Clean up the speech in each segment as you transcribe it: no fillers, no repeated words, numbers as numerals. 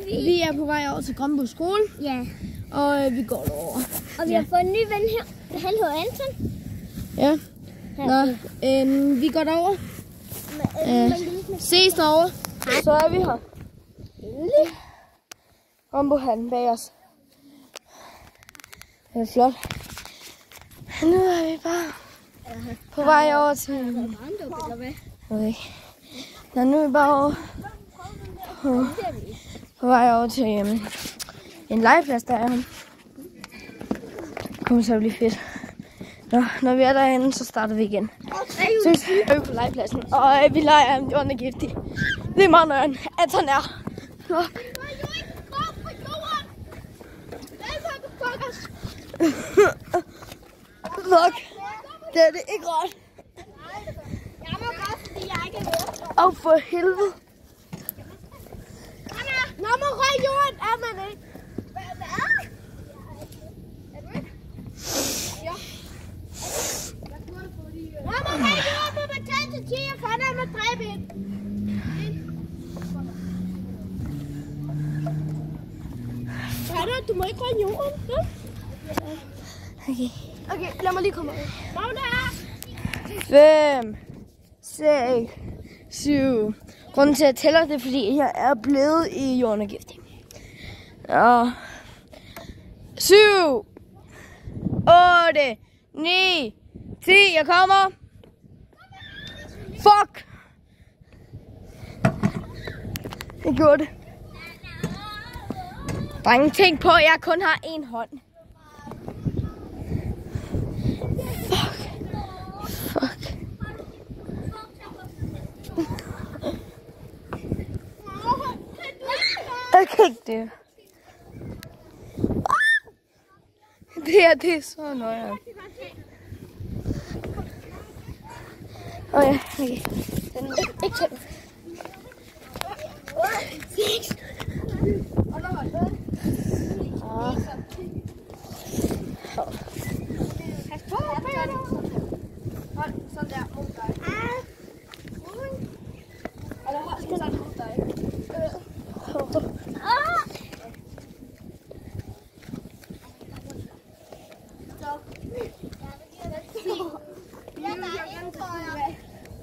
Vi er på vej over til Grønbo skole. Ja. Og vi går derover. Og vi har fået en ny ven her. Han hedder Anton. Ja. Nå, vi går derover. Ses derovre. Så er vi her. Grønbo han bag os. Det er flot. Nu er vi bare på vej over til... Okay. Nå, nu er vi bare over på vej over til en legeplads, der er. Det kommer til at blive fedt. Nå, når vi er derinde, så starter vi igen. Så er vi på legepladsen, og vi leger om jorden er giftig. Det er meget nøjeren, at han er. Nå. Fuck, det er det ikke ret. Jeg må godt, fordi jeg ikke er med. Åh, for helvede. Nå, man røg jorden, er man ikke? Hvad? Er du ikke? Ja. Nå, man røg jorden, må man tage til 10, og for der med 3 ben. Du må ikke røge jorden, ja? Okay, lad mig lige komme ud. Magda! 5, 6, 7. Grunden til at jeg tæller det er, fordi jeg er blevet i jorden er giftig. Og 7, 8, 9, 10. Jeg kommer. Fuck! Jeg gjorde det. Drenge, tænk på, at jeg kun har en hånd. Fuck. Jeg kan ikke det. Det er så nøjere. Ja, okay. Den er ikke tæt. Pas på, hold sådan der mod dig. Eller hold sådan mod dig.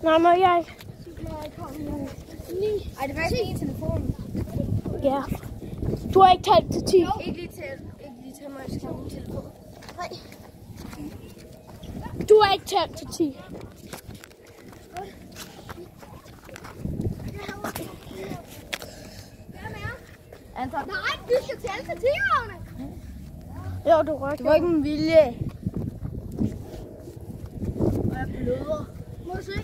Nå, må jeg ikke. Ej, det var ikke lige telefonen. Ja. Du har ikke talt til 10. Ikke lige til mig, jeg skal have min telefon. Nej. Du har ikke talt til 10. Anton. Nej, du skal tælle til 10, Agne. Jo, du røgte. Det var ikke en vilje. Og jeg bløder. Må du se?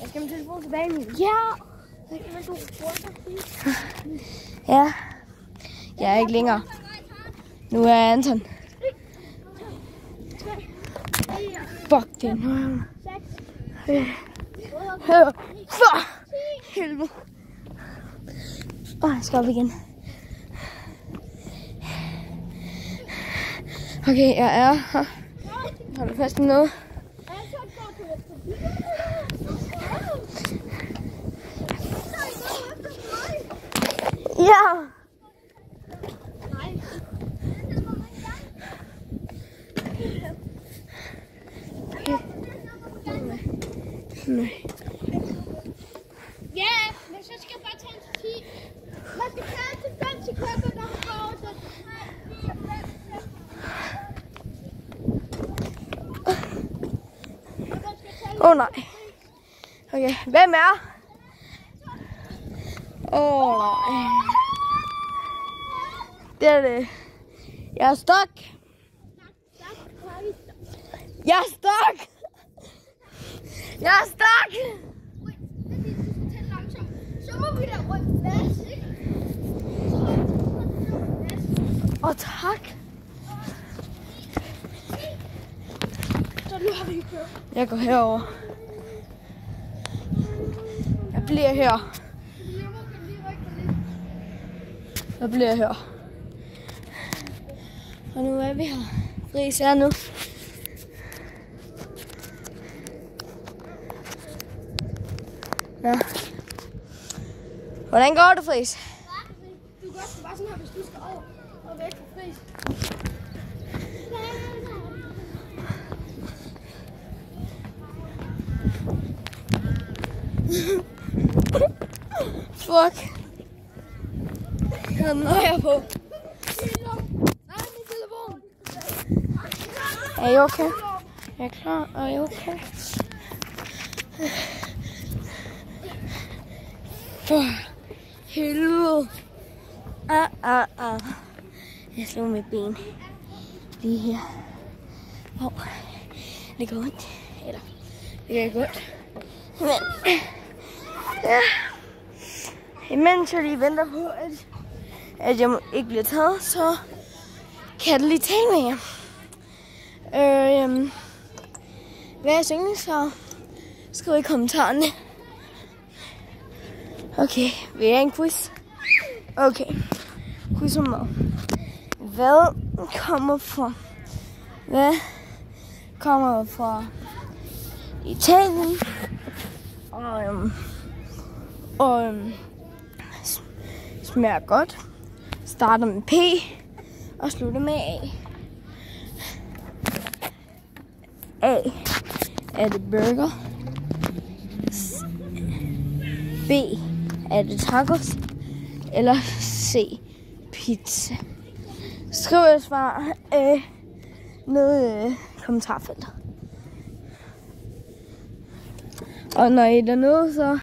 Jeg skal min telefon tilbage, Emil. Ja. Ja. Jeg er ikke længere. Nu er Anton. Fuck, det er nøjeren. For helvede. Jeg skal op igen. Okay, jeg er her. Hold du fast i noget? Ja. Nej. Ja, men så skal jeg bare tælle til 10. Man skal tælle til 5 sekunder, når man går over til 3, 4, 5, 6. Nej. Okay, hvem er? Nej. Det er det. Jeg er stok. Jeg er stok. Jeg er stok. Så må vi da rundt plads, ikke? Tak. Så nu har vi kørt. Jeg går herover. Jeg bliver her. Jeg bliver her. Og nu er vi her. Friis er nu. Nå. Hvordan går det, Friis? Du gør sgu bare sådan her, hvis du skal over og væk fra Friis. Fuck. Jeg nøjer på. Nej, min telefon. Er I okay? Jeg er klar. Er I okay? For helvede. Jeg slår mit ben. Lige her. Hov. Det går ondt. Eller, det går godt. Men, ja. Imens jeg lige venter på, at jeg ikke bliver taget, så kan jeg lige tale med jer. Hvad er jeres yndlingsfarve? Skriv i kommentarerne. Okay, vil jeg en quiz? Okay, quiz om mad. Hvad kommer fra Italien og smager godt, starter med P og slutter med A. A er det burger, B er det tacos, eller C pizza. Skriv et svar nede i kommentarfeltet. Og når I er dernede, så